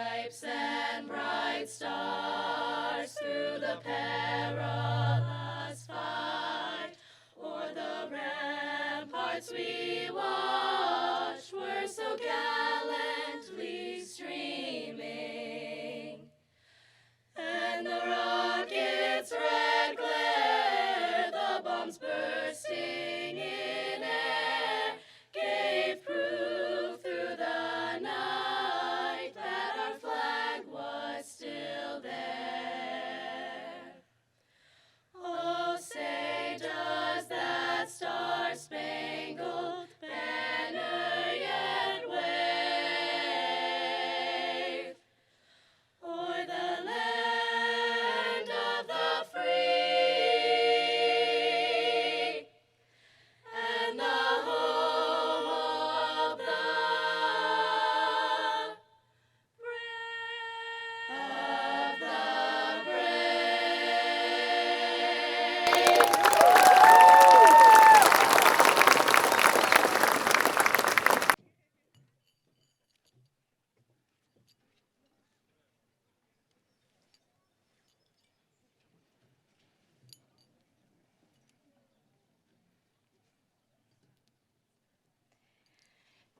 stripes and bright stars through the perilous fight, o'er the ramparts we watched were so gallantly streaming, and the rocket's red glare, the bombs bursting in air, gave proof through the night that our flag was still there. Oh, say does that star-spangled banner yet wave o'er the land of the free and the home of the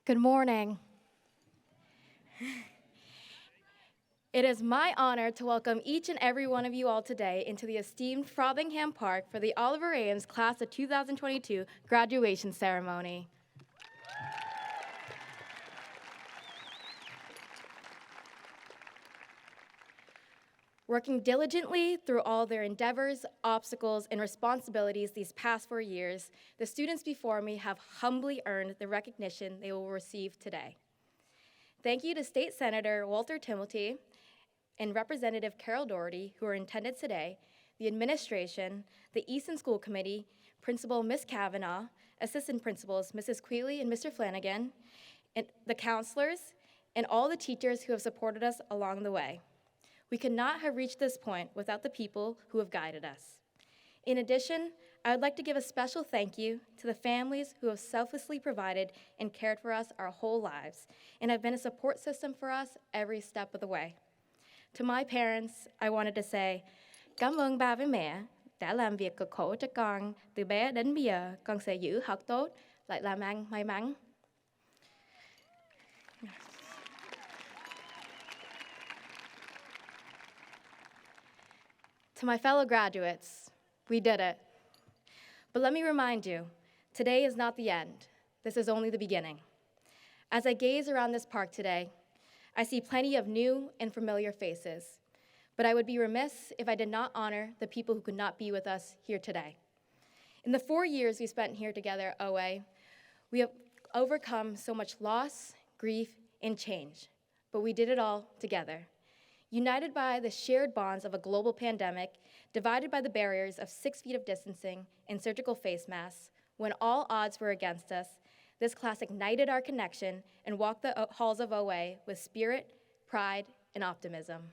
Good morning. It is my honor to welcome each and every one of you all today into the esteemed Frothingham Park for the Oliver Ames Class of 2022 graduation ceremony. Working diligently through all their endeavors, obstacles, and responsibilities these past 4 years, the students before me have humbly earned the recognition they will receive today. Thank you to State Senator Walter Timilty and Representative Carol Doherty, who are in attendance today, the administration, the Easton School Committee, Principal Ms Kavanagh, Assistant Principals Mrs Quealy and Mr Flanagan, and the counselors, and all the teachers who have supported us along the way. We could not have reached this point without the people who have guided us. In addition, I would like to give a special thank you to the families who have selflessly provided and cared for us our whole lives and have been a support system for us every step of the way. To my parents, I wanted to say, cảm ơn ba với mẹ đã làm việc cực khổ cho con từ bé đến bây giờ. Con sẽ giữ học tốt, lại làm ăn may mắn. To my fellow graduates, we did it. But let me remind you, today is not the end. This is only the beginning. As I gaze around this park today, I see plenty of new and familiar faces, but I would be remiss if I did not honor the people who could not be with us here today. In the 4 years we spent here together at OA, we have overcome so much loss, grief, and change, but we did it all together. United by the shared bonds of a global pandemic, divided by the barriers of 6 feet of distancing and surgical face masks, when all odds were against us, this class ignited our connection and walked the halls of OA with spirit, pride, and optimism.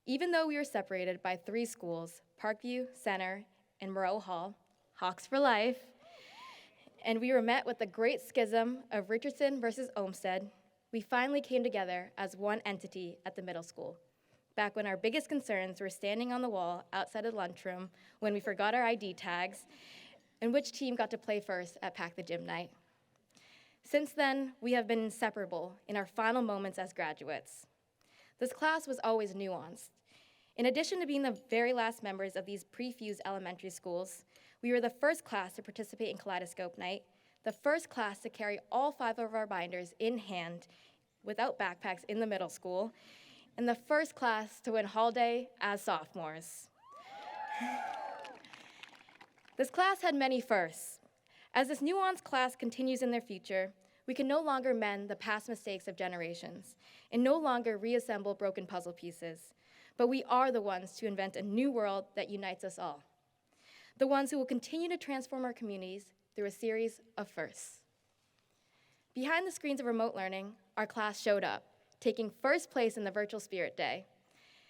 Even though we were separated by 3 schools, Parkview, Center, and Moreau Hall, Hawks for life, and we were met with the great schism of Richardson versus Olmsted, we finally came together as one entity at the middle school, back when our biggest concerns were standing on the wall outside of the lunchroom when we forgot our ID tags, and which team got to play first at Pack the Gym night. Since then, we have been inseparable in our final moments as graduates. This class was always nuanced. In addition to being the very last members of these pre-fused elementary schools, we were the first class to participate in Kaleidoscope Night, the first class to carry all 5 of our binders in hand without backpacks in the middle school, and the first class to win Hall Day as sophomores. This class had many firsts. As this nuanced class continues in their future, we can no longer mend the past mistakes of generations and no longer reassemble broken puzzle pieces, but we are the ones to invent a new world that unites us all. The ones who will continue to transform our communities through a series of firsts. Behind the screens of remote learning, our class showed up, taking first place in the virtual Spirit Day.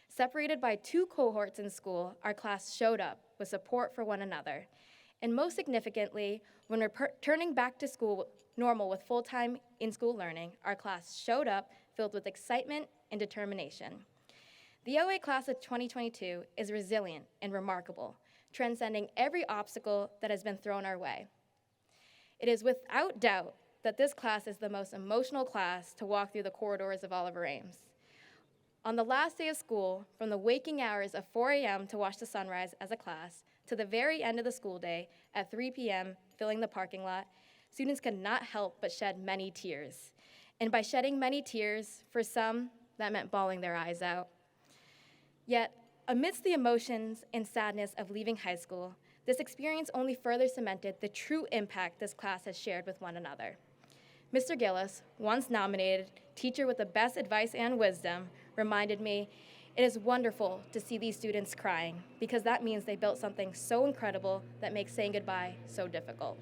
Separated by 2 cohorts in school, our class showed up with support for one another. And most significantly, when returning back to school normal with full-time in-school learning, our class showed up filled with excitement and determination. The OA class of 2022 is resilient and remarkable, transcending every obstacle that has been thrown our way. It is without doubt that this class is the most emotional class to walk through the corridors of Oliver Ames. On the last day of school, from the waking hours of 4 a.m. to watch the sunrise as a class, to the very end of the school day at 3 p.m. filling the parking lot, students could not help but shed many tears. And by shedding many tears, for some, that meant bawling their eyes out. Yet, amidst the emotions and sadness of leaving high school, this experience only further cemented the true impact this class has shared with one another. Mr. Gillis, once nominated Teacher with the Best Advice and Wisdom, reminded me, "It is wonderful to see these students crying, because that means they built something so incredible that makes saying goodbye so difficult."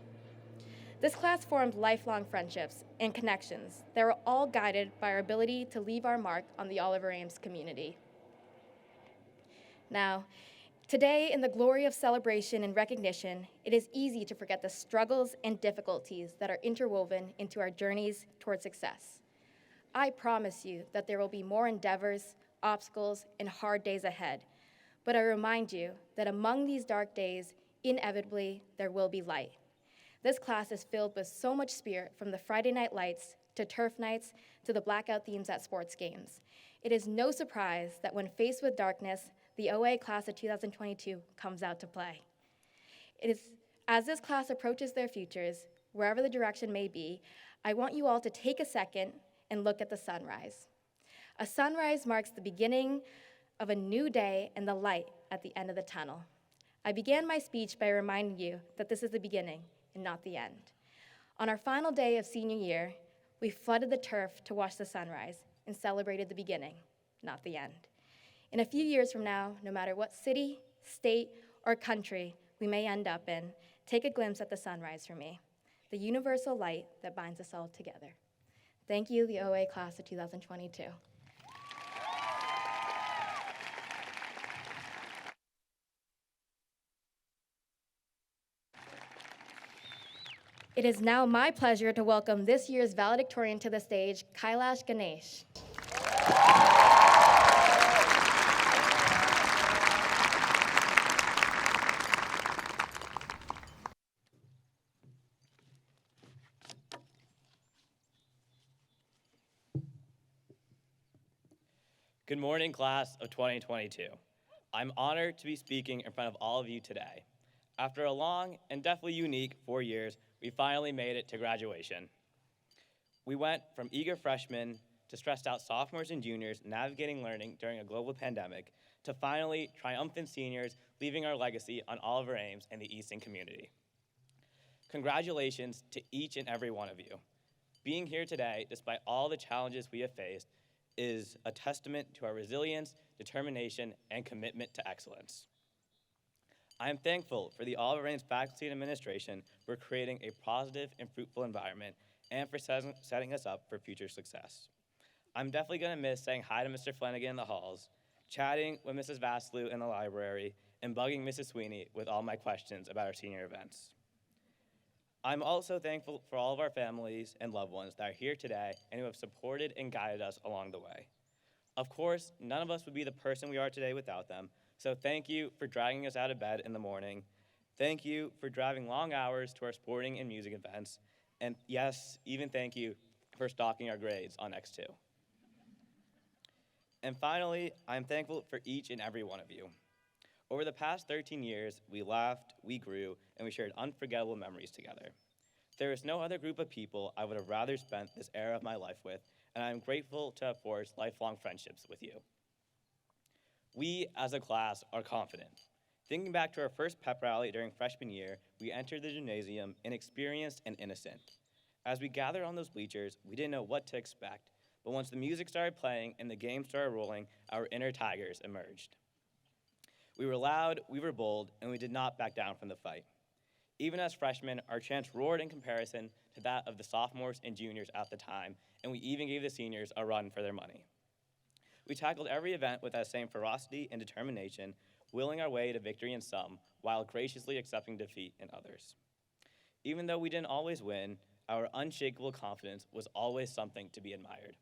This class formed lifelong friendships and connections that were all guided by our ability to leave our mark on the Oliver Ames community. Now, today, in the glory of celebration and recognition, it is easy to forget the struggles and difficulties that are interwoven into our journeys toward success. I promise you that there will be more endeavors, obstacles, and hard days ahead, but I remind you that among these dark days, inevitably, there will be light. This class is filled with so much spirit, from the Friday night lights to turf nights to the blackout themes at sports games. It is no surprise that when faced with darkness, the OA class of 2022 comes out to play. It is, as this class approaches their futures, wherever the direction may be, I want you all to take a second and look at the sunrise. A sunrise marks the beginning of a new day and the light at the end of the tunnel. I began my speech by reminding you that this is the beginning and not the end. On our final day of senior year, we flooded the turf to watch the sunrise and celebrated the beginning, not the end. In a few years from now, no matter what city, state, or country we may end up in, take a glimpse at the sunrise for me, the universal light that binds us all together. Thank you, the OA class of 2022. It is now my pleasure to welcome this year's valedictorian to the stage, Kailash Ganesh. Good morning, class of 2022. I'm honored to be speaking in front of all of you today. After a long and definitely unique 4 years, we finally made it to graduation. We went from eager freshmen to stressed out sophomores and juniors navigating learning during a global pandemic to finally triumphant seniors leaving our legacy on Oliver Ames and the Easton community. Congratulations to each and every one of you. Being here today, despite all the challenges we have faced, is a testament to our resilience, determination, and commitment to excellence. I am thankful for the Oliver Ames faculty and administration for creating a positive and fruitful environment and for setting us up for future success. I'm definitely gonna miss saying hi to Mr. Flanagan in the halls, chatting with Mrs. Vaslu in the library, and bugging Mrs. Sweeney with all my questions about our senior events. I'm also thankful for all of our families and loved ones that are here today and who have supported and guided us along the way. Of course, none of us would be the person we are today without them, so thank you for dragging us out of bed in the morning. Thank you for driving long hours to our sporting and music events, and yes, even thank you for stalking our grades on X2. And finally, I'm thankful for each and every one of you. Over the past 13 years, we laughed, we grew, and we shared unforgettable memories together. There is no other group of people I would have rather spent this era of my life with, and I am grateful to have forged lifelong friendships with you. We, as a class, are confident. Thinking back to our first pep rally during freshman year, we entered the gymnasium inexperienced and innocent. As we gathered on those bleachers, we didn't know what to expect, but once the music started playing and the game started rolling, our inner tigers emerged. We were loud, we were bold, and we did not back down from the fight. Even as freshmen, our chants roared in comparison to that of the sophomores and juniors at the time, and we even gave the seniors a run for their money. We tackled every event with that same ferocity and determination, willing our way to victory in some, while graciously accepting defeat in others. Even though we didn't always win, our unshakable confidence was always something to be admired.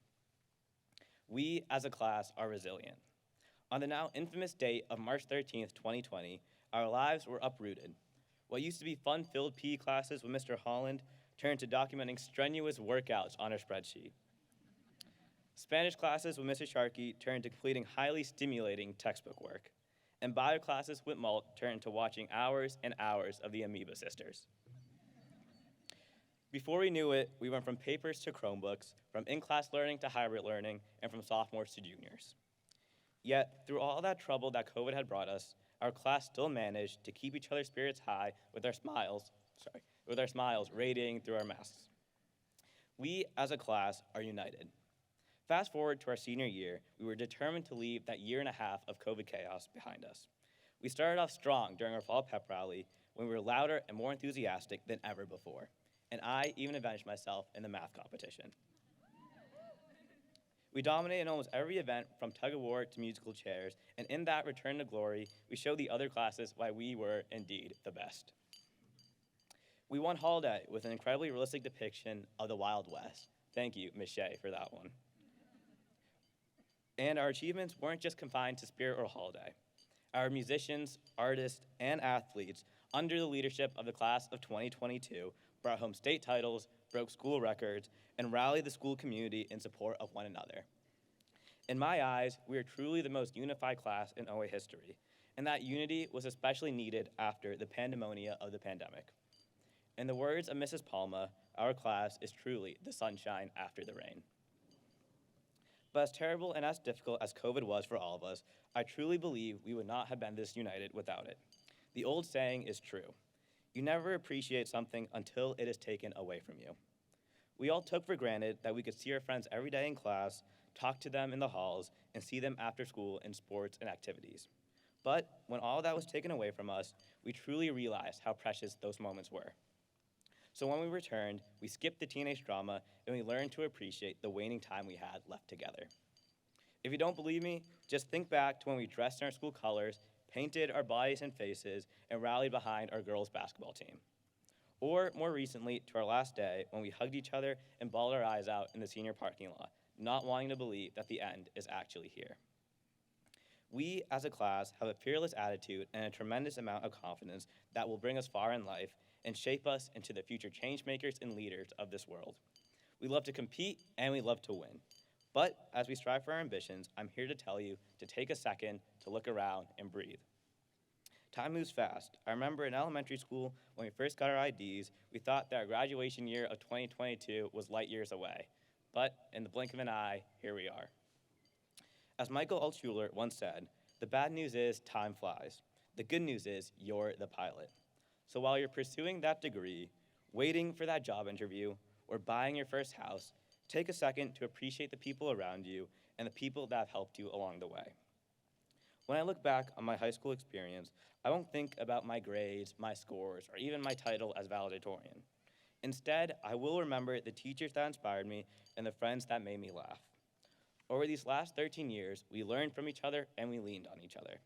We, as a class, are resilient. On the now infamous date of March 13th, 2020, our lives were uprooted. What used to be fun-filled PE classes with Mr. Holland turned to documenting strenuous workouts on a spreadsheet. Spanish classes with Mrs. Sharkey turned to completing highly stimulating textbook work. And bio classes with Malt turned to watching hours and hours of the Amoeba Sisters. Before we knew it, we went from papers to Chromebooks, from in-class learning to hybrid learning, and from sophomores to juniors. Yet, through all that trouble that COVID had brought us, our class still managed to keep each other's spirits high with our smiles radiating through our masks. We, as a class, are united. Fast forward to our senior year, we were determined to leave that year and a half of COVID chaos behind us. We started off strong during our fall pep rally when we were louder and more enthusiastic than ever before. And I even avenged myself in the math competition. We dominated almost every event from tug-of-war to musical chairs, and in that return to glory, we showed the other classes why we were indeed the best. We won Hall Day with an incredibly realistic depiction of the Wild West. Thank you, Ms. Shea, for that one. And our achievements weren't just confined to Spirit or Hall Day. Our musicians, artists, and athletes, under the leadership of the class of 2022, brought home state titles, broke school records, and rallied the school community in support of one another. In my eyes, we are truly the most unified class in OA history, and that unity was especially needed after the pandemonia of the pandemic. In the words of Mrs. Palma, our class is truly the sunshine after the rain. But as terrible and as difficult as COVID was for all of us, I truly believe we would not have been this united without it. The old saying is true. You never appreciate something until it is taken away from you. We all took for granted that we could see our friends every day in class, talk to them in the halls, and see them after school in sports and activities. But when all that was taken away from us, we truly realized how precious those moments were. So when we returned, we skipped the teenage drama and we learned to appreciate the waning time we had left together. If you don't believe me, just think back to when we dressed in our school colors, painted our bodies and faces, and rallied behind our girls' basketball team. Or more recently, to our last day, when we hugged each other and bawled our eyes out in the senior parking lot, not wanting to believe that the end is actually here. We, as a class, have a fearless attitude and a tremendous amount of confidence that will bring us far in life and shape us into the future change makers and leaders of this world. We love to compete and we love to win. But as we strive for our ambitions, I'm here to tell you to take a second to look around and breathe. Time moves fast. I remember in elementary school, when we first got our IDs, we thought that our graduation year of 2022 was light years away. But in the blink of an eye, here we are. As Michael Altshuler once said, the bad news is time flies. The good news is you're the pilot. So while you're pursuing that degree, waiting for that job interview, or buying your first house, take a second to appreciate the people around you and the people that have helped you along the way. When I look back on my high school experience, I won't think about my grades, my scores, or even my title as valedictorian. Instead, I will remember the teachers that inspired me and the friends that made me laugh. Over these last 13 years, we learned from each other and we leaned on each other.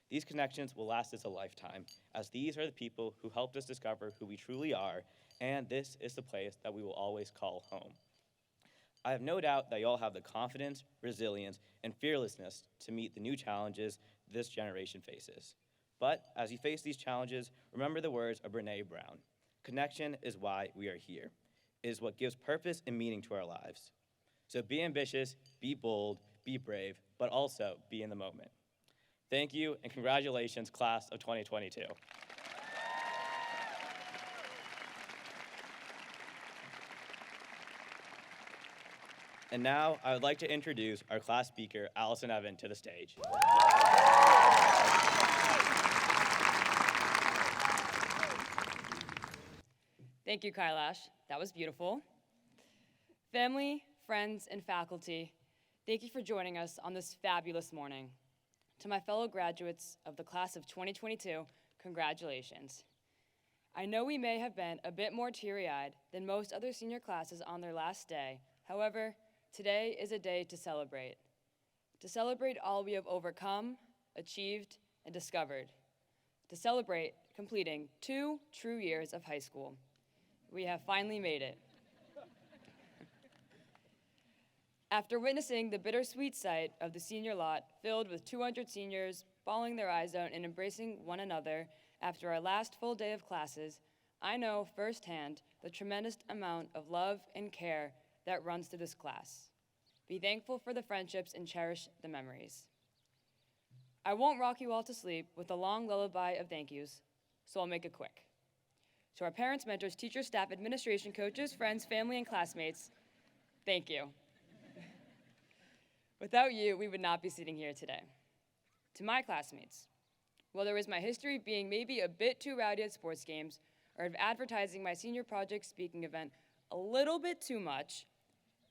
These connections will last us a lifetime, as these are the people who helped us discover who we truly are, and this is the place that we will always call home. I have no doubt that you all have the confidence, resilience, and fearlessness to meet the new challenges this generation faces. But as you face these challenges, remember the words of Brené Brown. Connection is why we are here. It is what gives purpose and meaning to our lives. So be ambitious, be bold, be brave, but also be in the moment. Thank you, and congratulations, class of 2022. And now, I would like to introduce our class speaker, Allison Evan, to the stage. Thank you, Kailash. That was beautiful. Family, friends, and faculty, thank you for joining us on this fabulous morning. To my fellow graduates of the class of 2022, congratulations. I know we may have been a bit more teary-eyed than most other senior classes on their last day. However, today is a day to celebrate. To celebrate all we have overcome, achieved, and discovered. To celebrate completing 2 true years of high school. We have finally made it. After witnessing the bittersweet sight of the senior lot filled with 200 seniors bawling their eyes out and embracing one another after our last full day of classes, I know firsthand the tremendous amount of love and care that runs through this class. Be thankful for the friendships and cherish the memories. I won't rock you all to sleep with a long lullaby of thank yous, so I'll make it quick. To our parents, mentors, teachers, staff, administration, coaches, friends, family, and classmates, thank you. Without you, we would not be sitting here today. To my classmates, whether it was my history being maybe a bit too rowdy at sports games or of advertising my senior project speaking event a little bit too much,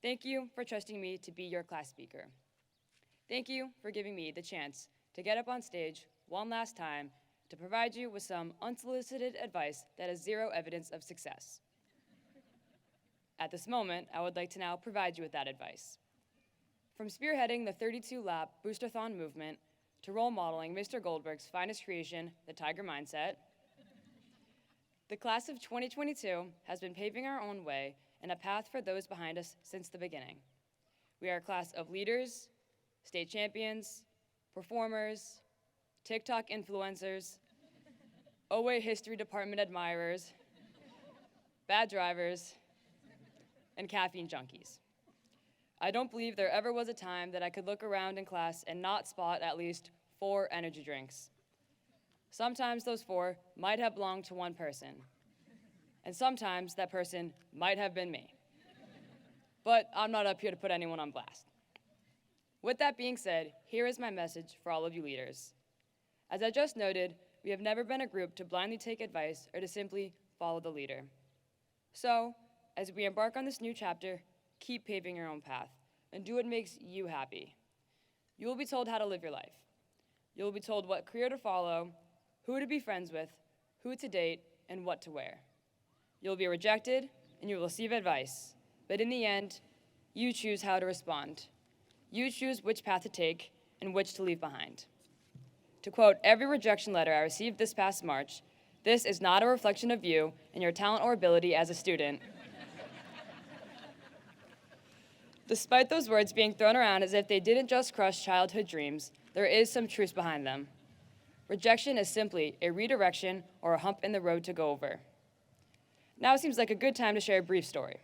thank you for trusting me to be your class speaker. Thank you for giving me the chance to get up on stage one last time to provide you with some unsolicited advice that has zero evidence of success. At this moment, I would like to now provide you with that advice. From spearheading the 32-lap Boosterthon movement to role modeling Mr. Goldberg's finest creation, the Tiger Mindset, the class of 2022 has been paving our own way and a path for those behind us since the beginning. We are a class of leaders, state champions, performers, TikTok influencers, OA history department admirers, bad drivers, and caffeine junkies. I don't believe there ever was a time that I could look around in class and not spot at least 4 energy drinks. Sometimes those 4 might have belonged to one person, and sometimes that person might have been me. But I'm not up here to put anyone on blast. With that being said, here is my message for all of you leaders. As I just noted, we have never been a group to blindly take advice or to simply follow the leader. So, as we embark on this new chapter, keep paving your own path and do what makes you happy. You will be told how to live your life. You will be told what career to follow, who to be friends with, who to date, and what to wear. You'll be rejected and you will receive advice, but in the end, you choose how to respond. You choose which path to take and which to leave behind. To quote every rejection letter I received this past March, this is not a reflection of you and your talent or ability as a student. Despite those words being thrown around as if they didn't just crush childhood dreams, there is some truth behind them. Rejection is simply a redirection or a hump in the road to go over. Now seems like a good time to share a brief story.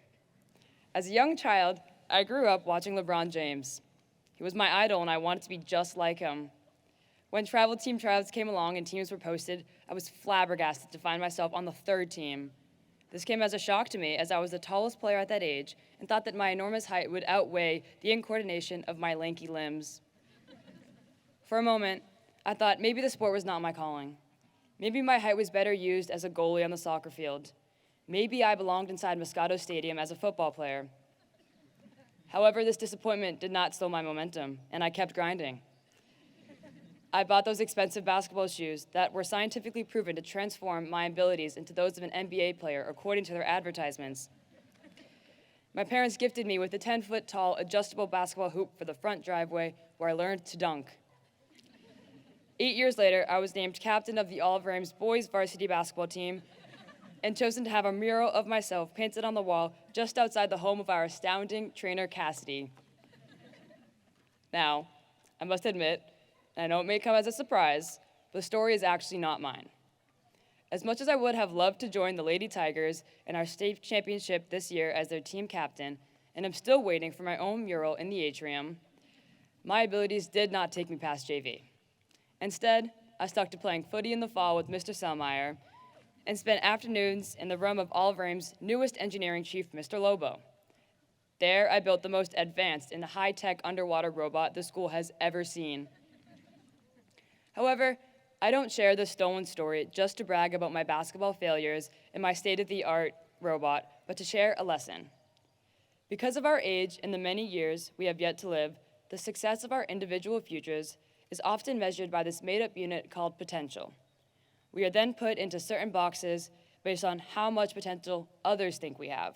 As a young child, I grew up watching LeBron James. He was my idol and I wanted to be just like him. When travel team tryouts came along and teams were posted, I was flabbergasted to find myself on the 3rd team. This came as a shock to me as I was the tallest player at that age and thought that my enormous height would outweigh the incoordination of my lanky limbs. For a moment, I thought maybe the sport was not my calling. Maybe my height was better used as a goalie on the soccer field. Maybe I belonged inside Moscato Stadium as a football player. However, this disappointment did not slow my momentum, and I kept grinding. I bought those expensive basketball shoes that were scientifically proven to transform my abilities into those of an NBA player, according to their advertisements. My parents gifted me with a 10-foot-tall adjustable basketball hoop for the front driveway where I learned to dunk. 8 years later, I was named captain of the Olive Rams boys varsity basketball team and chosen to have a mural of myself painted on the wall just outside the home of our astounding trainer, Cassidy. Now, I must admit, I know it may come as a surprise, but the story is actually not mine. As much as I would have loved to join the Lady Tigers in our state championship this year as their team captain, and I'm still waiting for my own mural in the atrium, my abilities did not take me past JV. Instead, I stuck to playing footy in the fall with Mr. Selmeyer and spent afternoons in the room of Olive Ram's newest engineering chief, Mr. Lobo. There, I built the most advanced and high-tech underwater robot the school has ever seen. However, I don't share this stolen story just to brag about my basketball failures and my state-of-the-art robot, but to share a lesson. Because of our age and the many years we have yet to live, the success of our individual futures is often measured by this made-up unit called potential. We are then put into certain boxes based on how much potential others think we have.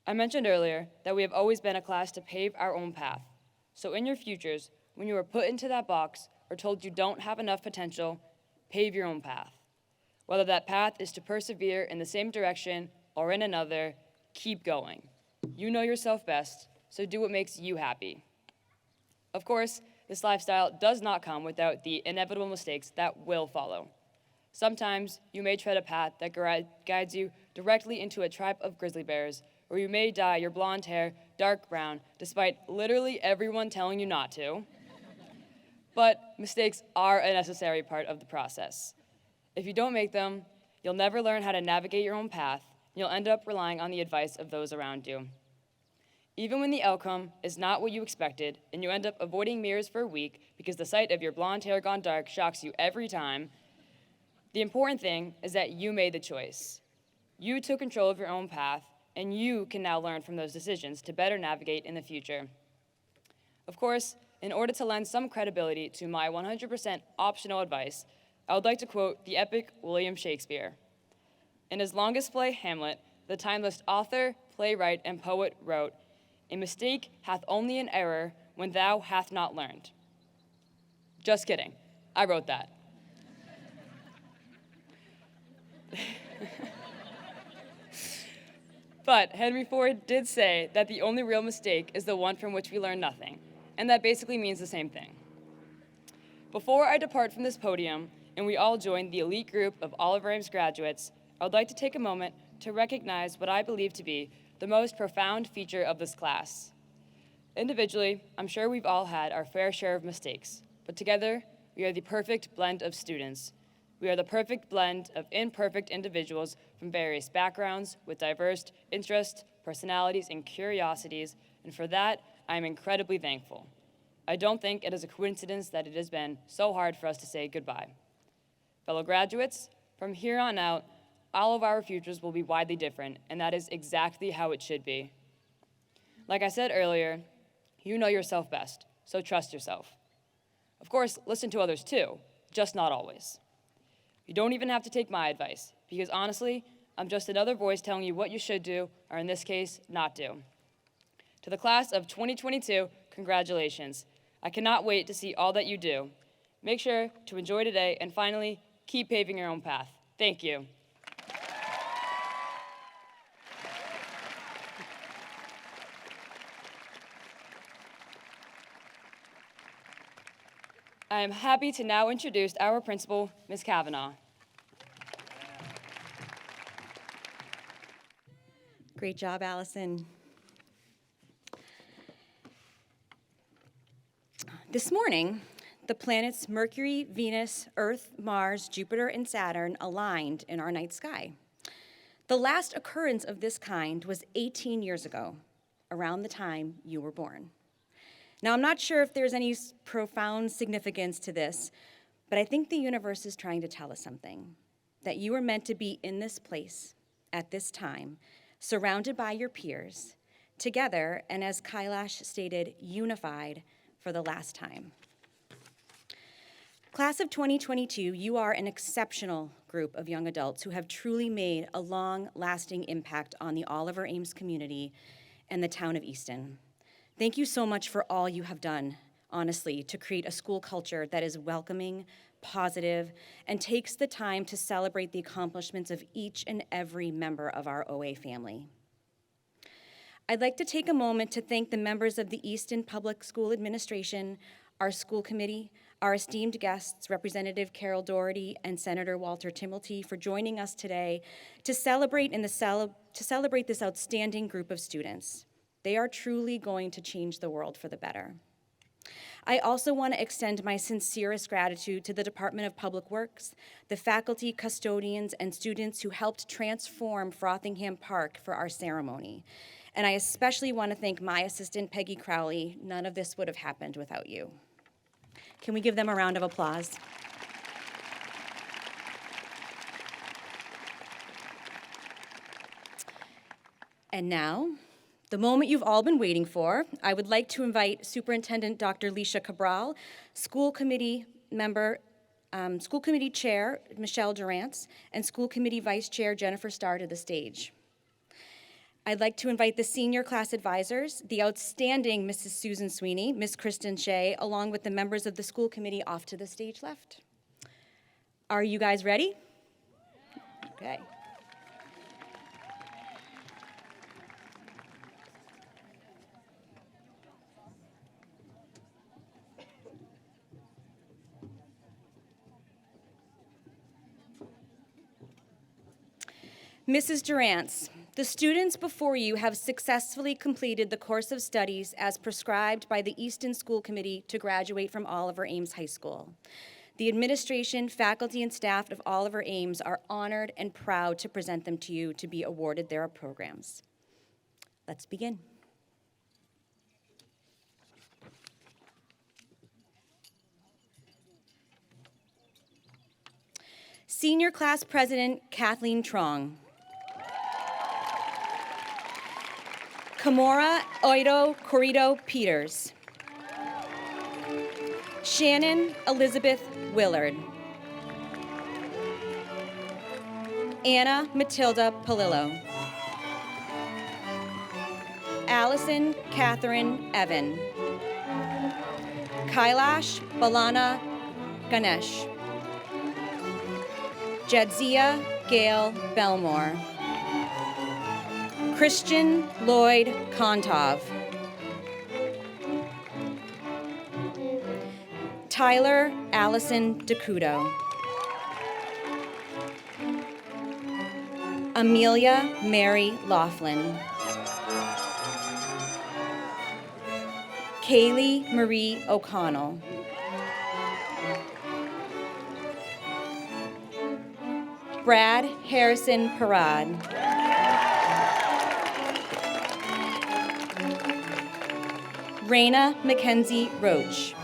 I mentioned earlier that we have always been a class to pave our own path. So in your futures, when you are put into that box or told you don't have enough potential, pave your own path. Whether that path is to persevere in the same direction or in another, keep going. You know yourself best, so do what makes you happy. Of course, this lifestyle does not come without the inevitable mistakes that will follow. Sometimes you may tread a path that guides you directly into a tribe of grizzly bears, or you may dye your blonde hair dark brown despite literally everyone telling you not to. But mistakes are a necessary part of the process. If you don't make them, you'll never learn how to navigate your own path, and you'll end up relying on the advice of those around you. Even when the outcome is not what you expected, and you end up avoiding mirrors for a week because the sight of your blonde hair gone dark shocks you every time, the important thing is that you made the choice. You took control of your own path, and you can now learn from those decisions to better navigate in the future. Of course, in order to lend some credibility to my 100% optional advice, I would like to quote the epic William Shakespeare. In his longest play, Hamlet, the timeless author, playwright, and poet wrote, "A mistake hath only an error when thou hath not learned." Just kidding, I wrote that. But Henry Ford did say that the only real mistake is the one from which we learn nothing, and that basically means the same thing. Before I depart from this podium, and we all join the elite group of Oliver Ames graduates, I would like to take a moment to recognize what I believe to be the most profound feature of this class. Individually, I'm sure we've all had our fair share of mistakes, but together, we are the perfect blend of students. We are the perfect blend of imperfect individuals from various backgrounds with diverse interests, personalities, and curiosities, and for that, I am incredibly thankful. I don't think it is a coincidence that it has been so hard for us to say goodbye. Fellow graduates, from here on out, all of our futures will be widely different, and that is exactly how it should be. Like I said earlier, you know yourself best, so trust yourself. Of course, listen to others too, just not always. You don't even have to take my advice, because honestly, I'm just another voice telling you what you should do, or in this case, not do. To the class of 2022, congratulations. I cannot wait to see all that you do. Make sure to enjoy today, and finally, keep paving your own path. Thank you. I am happy to now introduce our principal, Ms. Kavanagh. Great job, Allison. This morning, the planets Mercury, Venus, Earth, Mars, Jupiter, and Saturn aligned in our night sky. The last occurrence of this kind was 18 years ago, around the time you were born. Now, I'm not sure if there's any profound significance to this, but I think the universe is trying to tell us something, that you were meant to be in this place at this time, surrounded by your peers, together, and as Kailash stated, unified for the last time. Class of 2022, you are an exceptional group of young adults who have truly made a long-lasting impact on the Oliver Ames community and the town of Easton. Thank you so much for all you have done, honestly, to create a school culture that is welcoming, positive, and takes the time to celebrate the accomplishments of each and every member of our OA family. I'd like to take a moment to thank the members of the Easton Public School Administration, our school committee, our esteemed guests, Representative Carol Doherty and Senator Walter Timmelty, for joining us today to celebrate this outstanding group of students. They are truly going to change the world for the better. I also want to extend my sincerest gratitude to the Department of Public Works, the faculty, custodians, and students who helped transform Frothingham Park for our ceremony. And I especially want to thank my assistant, Peggy Crowley. None of this would have happened without you. Can we give them a round of applause? And now, the moment you've all been waiting for, I would like to invite Superintendent Dr. Leisha Cabral, School Committee Chair Michelle Durantz, and School Committee Vice Chair Jennifer Starr to the stage. I'd like to invite the senior class advisors, the outstanding Mrs. Susan Sweeney, Ms. Kristen Shea, along with the members of the school committee off to the stage left. Are you guys ready? Okay. Mrs. Durrance, the students before you have successfully completed the course of studies as prescribed by the Easton School Committee to graduate from Oliver Ames High School. The administration, faculty, and staff of Oliver Ames are honored and proud to present them to you to be awarded their programs. Let's begin. Senior Class President Kathleen Trong. Kamora Oido Corrido Peters. Shannon Elizabeth Willard. Anna Matilda Palillo. Allison Catherine Evan. Kailash Balana Ganesh. Jadzia Gail Belmore. Christian Lloyd Kontov. Tyler Allison DeCudo. Amelia Mary Laughlin. Kaylee Marie O'Connell. Brad Harrison Parad. Raina Mackenzie Roach.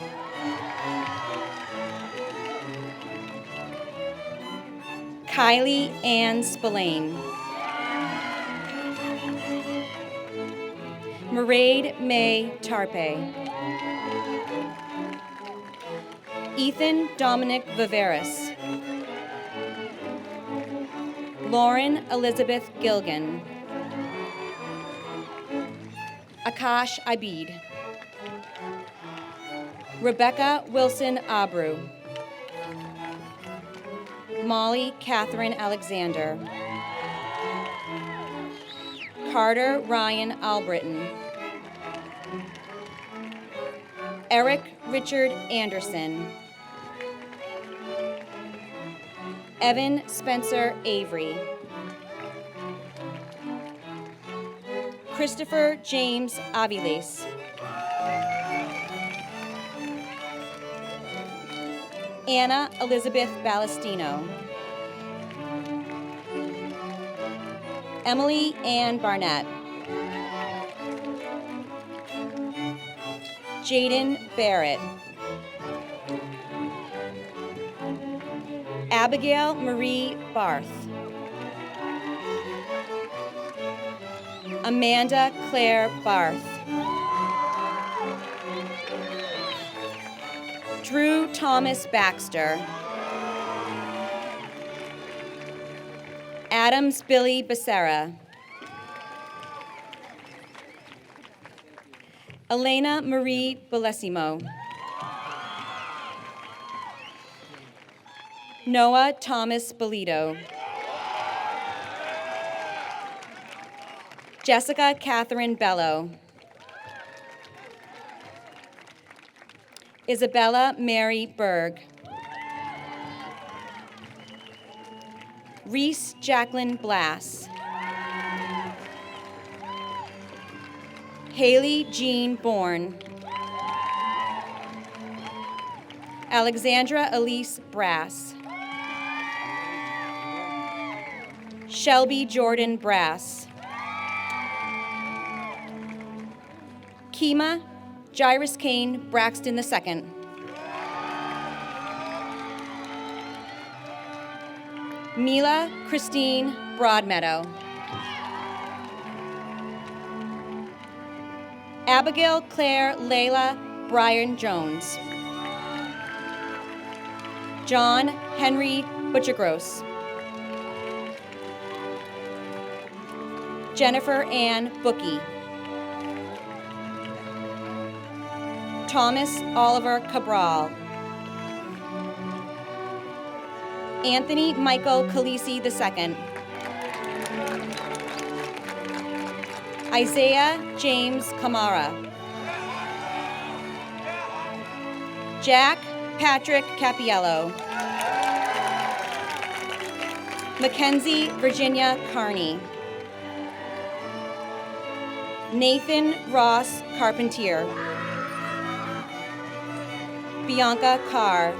Kylie Ann Spillane. Mairead May Tarpe. Ethan Dominic Viveris. Lauren Elizabeth Gilgan. Akash Abid. Rebecca Wilson Abru. Molly Catherine Alexander. Carter Ryan Albritton. Eric Richard Anderson. Evan Spencer Avery. Christopher James Aviles. Anna Elizabeth Ballestino. Emily Ann Barnett. Jaden Barrett. Abigail Marie Barth. Amanda Claire Barth. Drew Thomas Baxter. Adams Billy Becerra. Elena Marie Bellissimo. Noah Thomas Belito. Jessica Catherine Bello. Isabella Mary Berg. Reese Jacqueline Blass. Haley Jean Bourne. Alexandra Elise Brass. Shelby Jordan Brass. Kima Jairus Kane Braxton II. Mila Christine Broadmeadow. Abigail Claire Layla Brian Jones. John Henry Butchergross. Jennifer Ann Bookie. Thomas Oliver Cabral. Anthony Michael Calisi II. Isaiah James Kamara. Jack Patrick Capiello. Mackenzie Virginia Carney. Nathan Ross Carpentier. Bianca Carr.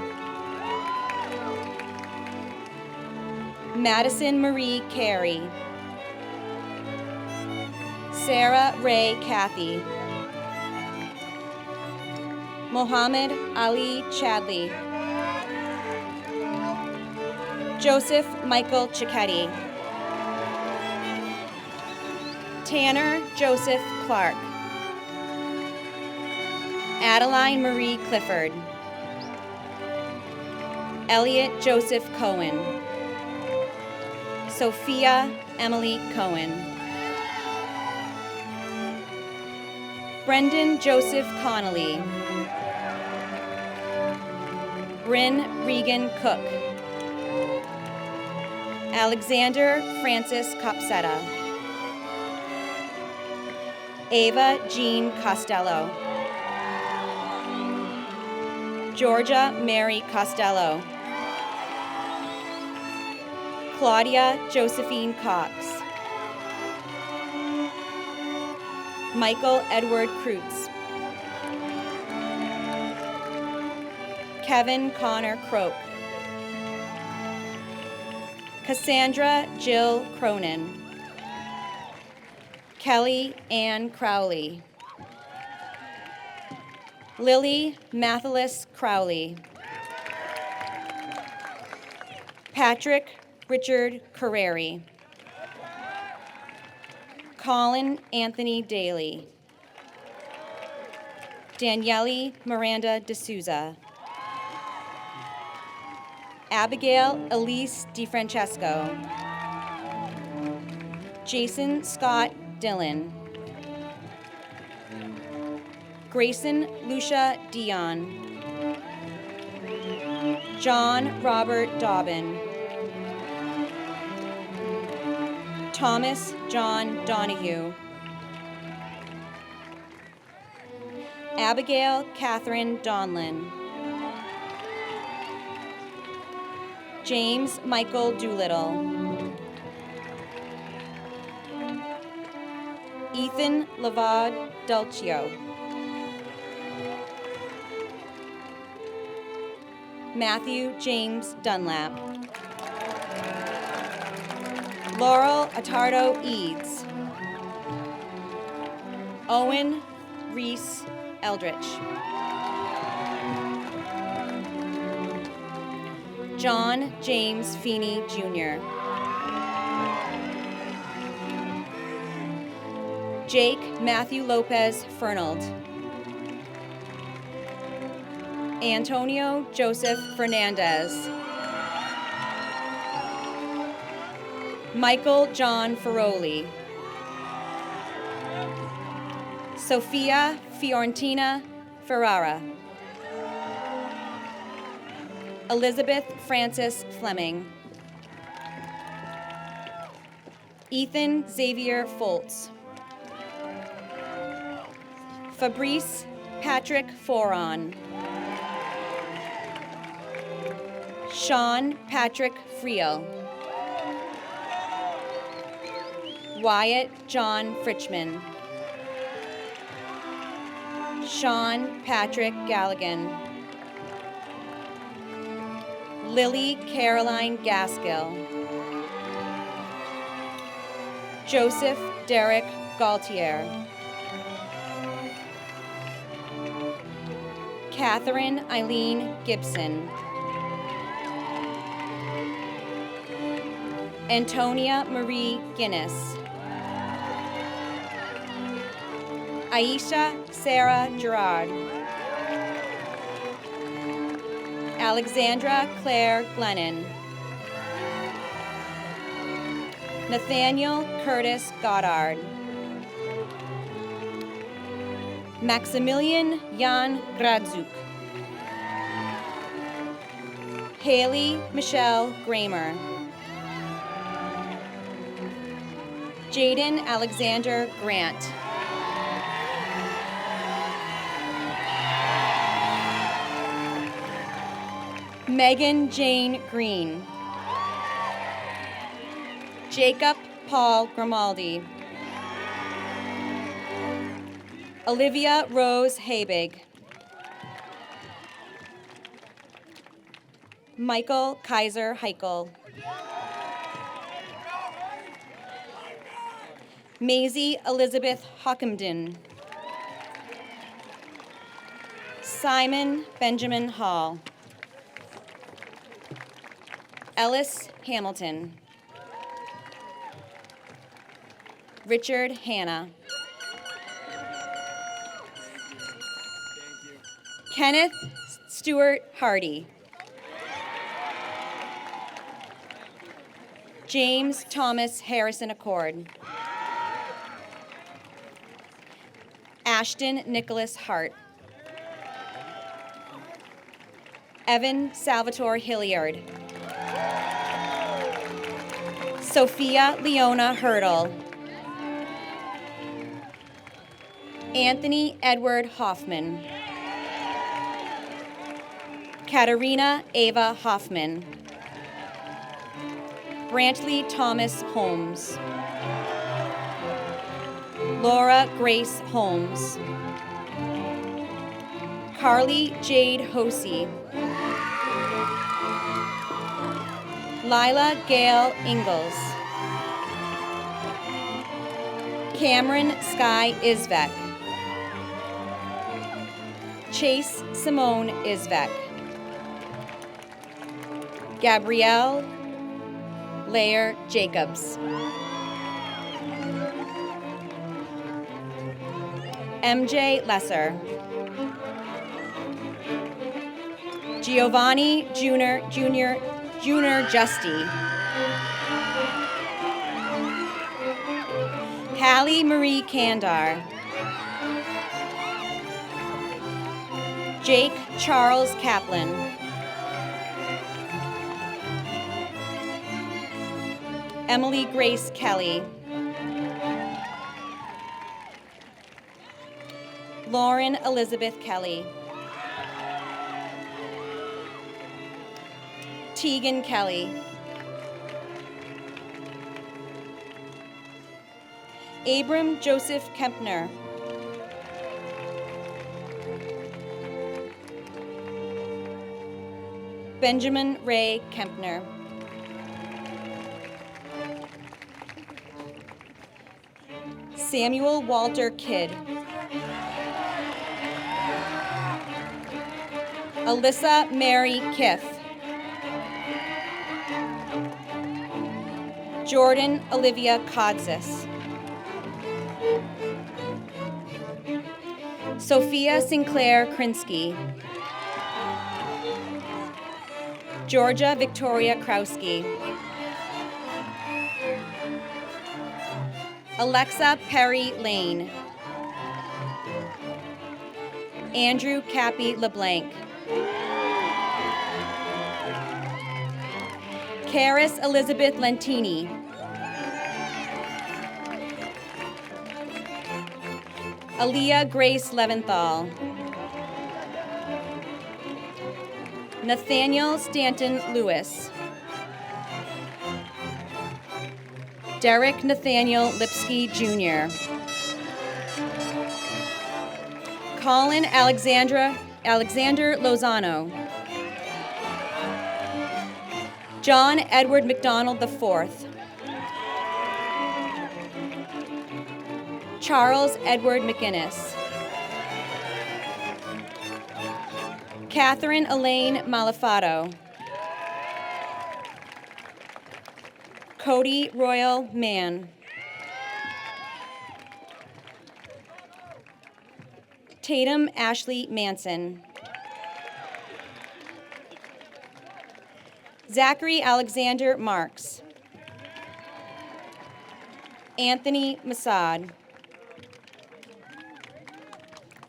Madison Marie Carey. Sarah Ray Cathy. Mohammed Ali Chadley. Joseph Michael Cicchetti. Tanner Joseph Clark. Adeline Marie Clifford. Elliot Joseph Cohen. Sophia Emily Cohen. Brendan Joseph Connolly. Bryn Regan Cook. Alexander Francis Copsetta. Ava Jean Costello. Georgia Mary Costello. Claudia Josephine Cox. Michael Edward Kreutz. Kevin Connor Croak. Cassandra Jill Cronin. Kelly Ann Crowley. Lily Mathilis Crowley. Patrick Richard Carreri. Colin Anthony Daly. Daniele Miranda D'Souza. Abigail Elise DiFrancesco. Jason Scott Dillon. Grayson Lucia Dion. John Robert Dobbin. Thomas John Donahue. Abigail Catherine Donlin. James Michael Doolittle. Ethan Lavad Dulcio. Matthew James Dunlap. Laurel Attardo Eads. Owen Reese Eldridge. John James Feeney Jr. Jake Matthew Lopez Fernald. Antonio Joseph Fernandez. Michael John Ferroli. Sophia Fiorentina Ferrara. Elizabeth Francis Fleming. Ethan Xavier Foltz. Fabrice Patrick Foron. Sean Patrick Friel. Wyatt John Fritchman. Sean Patrick Galligan. Lily Caroline Gaskill. Joseph Derek Gaultier. Catherine Eileen Gibson. Antonia Marie Guinness. Aisha Sarah Gerard. Alexandra Claire Glennon. Nathaniel Curtis Goddard. Maximilian Jan Gradzuk. Haley Michelle Gramer. Jaden Alexander Grant. Megan Jane Green. Jacob Paul Grimaldi. Olivia Rose Habig. Michael Kaiser Heichel. Maisie Elizabeth Hockenden. Simon Benjamin Hall. Ellis Hamilton. Richard Hanna. Kenneth Stewart Hardy. James Thomas Harrison Accord. Ashton Nicholas Hart. Evan Salvatore Hilliard. Sophia Leona Hurdle. Anthony Edward Hoffman. Katarina Ava Hoffman. Brantley Thomas Holmes. Laura Grace Holmes. Carly Jade Hosey. Lila Gail Ingalls. Cameron Sky Isvek. Chase Simone Isvek. Gabrielle Lair Jacobs. MJ Lesser. Giovanni Junior Justy. Hallie Marie Kandar. Jake Charles Kaplan. Emily Grace Kelly. Lauren Elizabeth Kelly. Tegan Kelly. Abram Joseph Kempner. Benjamin Ray Kempner. Samuel Walter Kidd. Alyssa Mary Kiff. Jordan Olivia Codzis. Sophia Sinclair Krinsky. Georgia Victoria Krowski. Alexa Perry Lane. Andrew Cappy LeBlanc. Karis Elizabeth Lentini. Aaliyah Grace Leventhal. Nathaniel Stanton Lewis. Derek Nathaniel Lipsky Jr. Colin Alexander Lozano. John Edward McDonald IV. Charles Edward McGinnis. Catherine Elaine Malafato. Cody Royal Mann. Tatum Ashley Manson. Zachary Alexander Marks. Anthony Masad.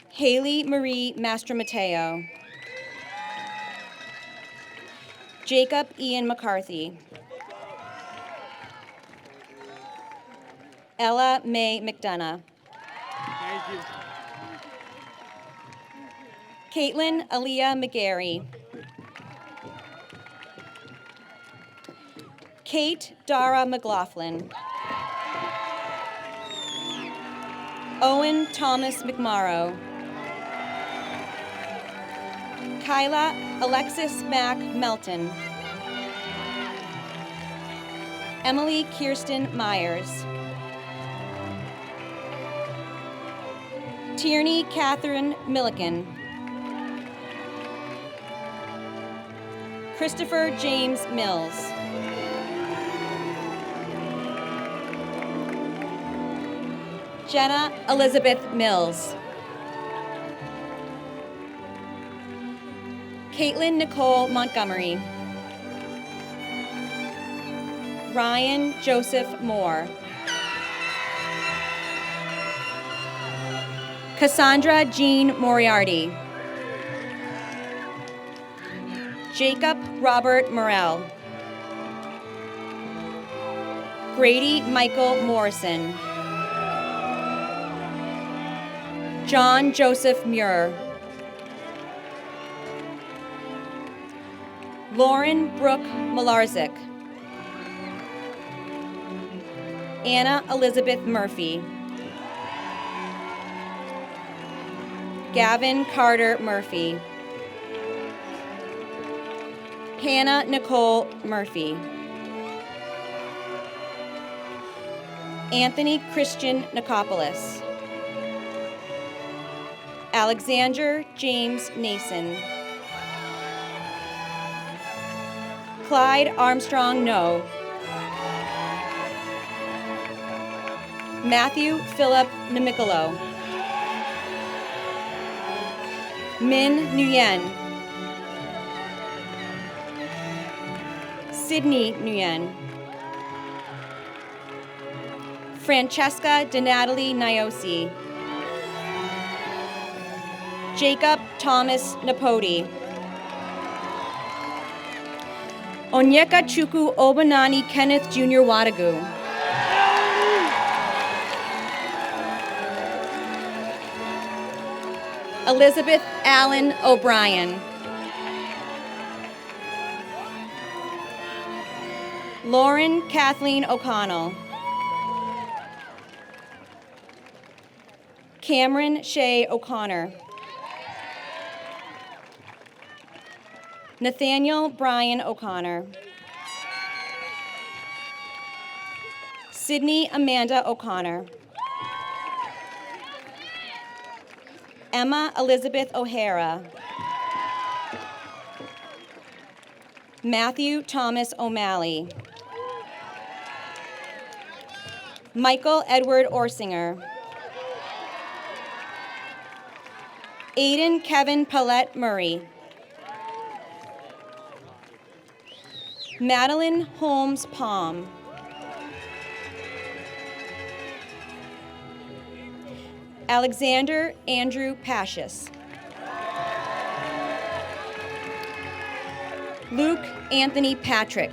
Haley Marie Mastromateo. Jacob Ian McCarthy. Ella Mae McDonough. Thank you. Caitlin Aaliyah McGarry. Kate Dara McLaughlin. Owen Thomas McMorrow. Kyla Alexis Mack Melton. Emily Kirsten Myers. Tierney Catherine Milliken. Christopher James Mills. Jenna Elizabeth Mills. Caitlin Nicole Montgomery. Ryan Joseph Moore. Cassandra Jean Moriarty. Jacob Robert Morrell. Grady Michael Morrison. John Joseph Muir. Lauren Brooke Malarzik. Anna Elizabeth Murphy. Gavin Carter Murphy. Hannah Nicole Murphy. Anthony Christian Nicopolis. Alexander James Nason. Clyde Armstrong No. Matthew Philip Namicolo. Min Nguyen. Sydney Nguyen. Francesca DeNatalie Niosi. Jacob Thomas Napodi. Onyeka Chukwu Obanani Kenneth Jr. Wadagu. Elizabeth Allen O'Brien. Lauren Kathleen O'Connell. Cameron Shea O'Connor. Nathaniel Brian O'Connor. Sydney Amanda O'Connor. Emma Elizabeth O'Hara. Matthew Thomas O'Malley. Michael Edward Orsinger. Aiden Kevin Paulette Murray. Madeline Holmes Palm. Alexander Andrew Pashis. Luke Anthony Patrick.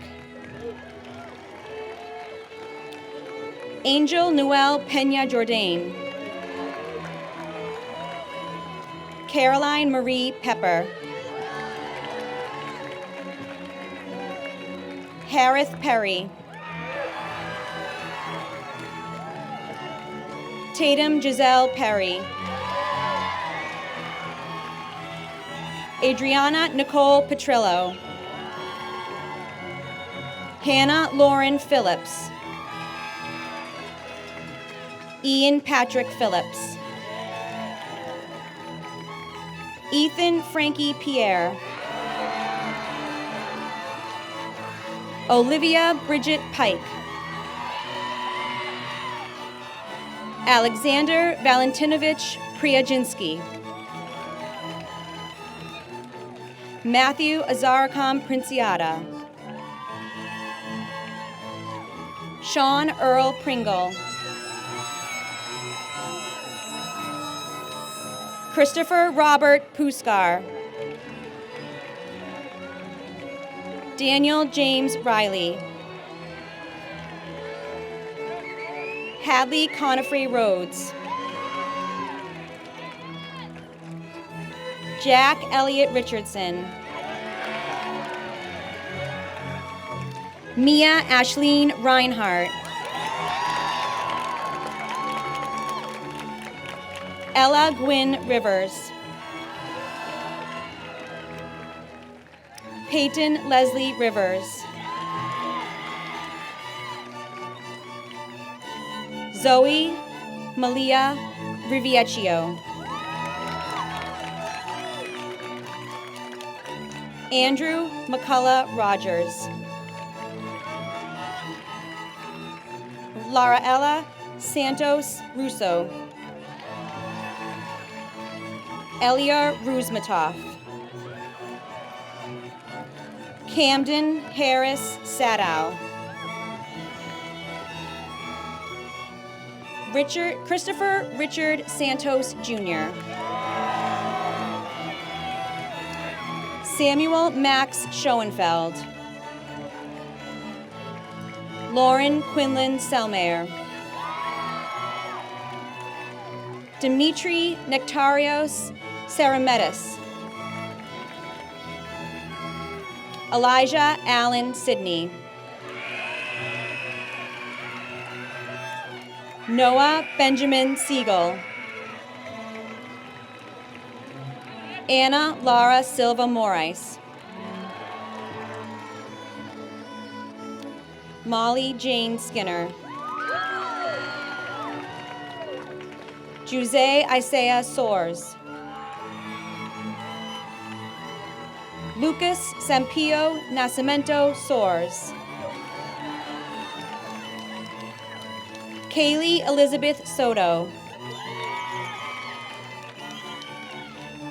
Angel Noel Pena Jordan. Caroline Marie Pepper. Harith Perry. Tatum Giselle Perry. Adriana Nicole Petrillo. Hannah Lauren Phillips. Ian Patrick Phillips. Ethan Frankie Pierre. Olivia Bridget Pike. Alexander Valentinovich Priyajinsky. Matthew Azarakam Princiata. Sean Earl Pringle. Christopher Robert Puskar. Daniel James Riley. Hadley Conifrey Rhodes. Jack Elliott Richardson. Mia Ashleen Reinhardt. Ella Gwynn Rivers. Peyton Leslie Rivers. Zoe Malia Riviecchio. Andrew McCullough Rogers. Lara Santos Russo. Elia Ruzmatov. Camden Harris Sadow. Christopher Richard Santos Jr. Samuel Max Schoenfeld. Lauren Quinlan Selmayer. Dimitri Nectarios Sarametis. Elijah Allen Sidney. Noah Benjamin Siegel. Anna Lara Silva Morais. Molly Jane Skinner. Jose Isaiah Soares. Lucas Sampio Nascimento Soares. Kaylee Elizabeth Soto.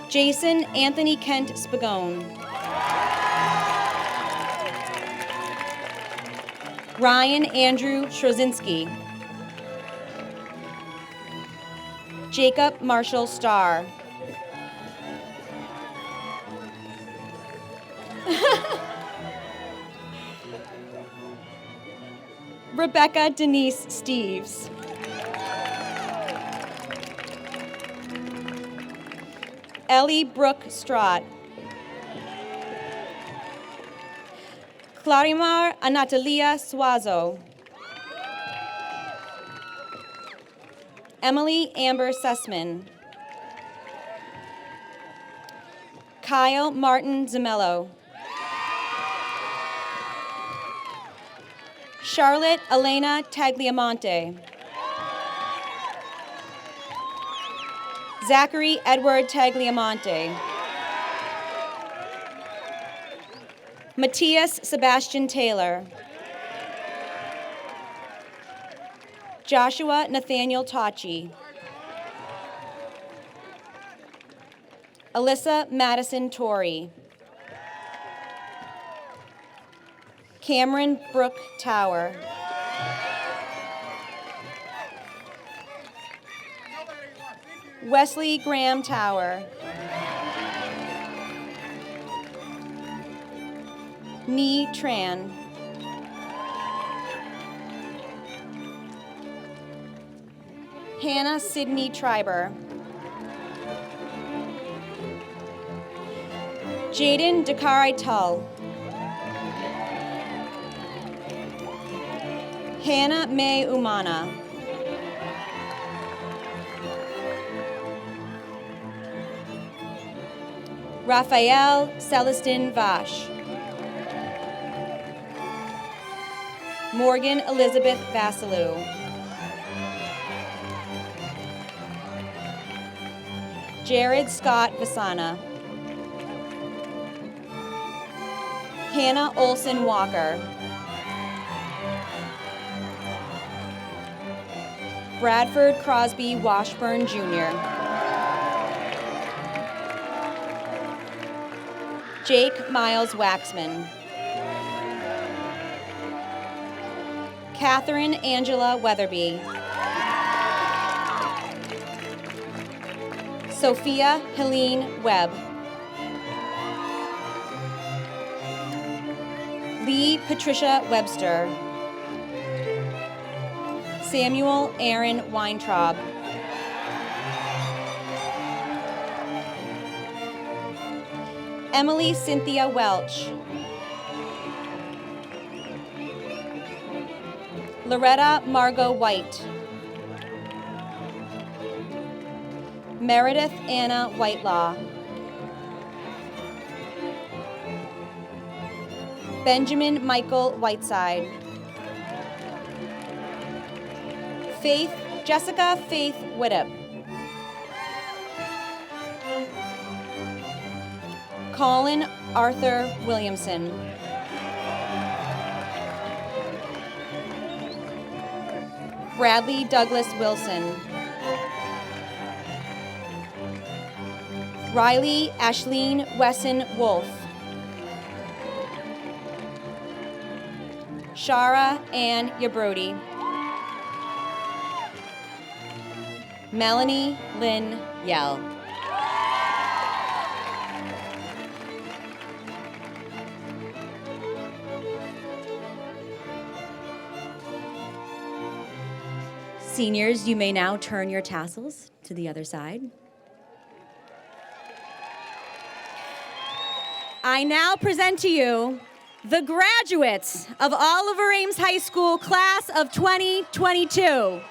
Jason Anthony Kent Spagone. Ryan Andrew Strozinski. Jacob Marshall Starr. Rebecca Denise Steves. Ellie Brooke Strott. Clarimar Anatalia Suazo. Emily Amber Sussman. Kyle Martin Zamello. Charlotte Elena Tagliamonte. Zachary Edward Tagliamonte. Matthias Sebastian Taylor. Joshua Nathaniel Tachi. Alyssa Madison Torrey. Cameron Brooke Tower. Wesley Graham Tower. Nee Tran. Hannah Sidney Triber. Jaden Dakari Tull. Hannah May Umana. Raphael Celestin Vash. Morgan Elizabeth Vassalou. Jared Scott Vasana. Hannah Olson Walker. Bradford Crosby Washburn Jr. Jake Miles Waxman. Catherine Angela Weatherby. Sophia Helene Webb. Lee Patricia Webster. Samuel Aaron Weintraub. Emily Cynthia Welch. Loretta Margot White. Meredith Anna Whitelaw. Benjamin Michael Whiteside. Jessica Faith Widdop. Colin Arthur Williamson. Bradley Douglas Wilson. Riley Ashleen Wesson Wolf. Shara Ann Yabrodi. Melanie Lynn Yell. Seniors, you may now turn your tassels to the other side. I now present to you the graduates of Oliver Ames High School class of 2022.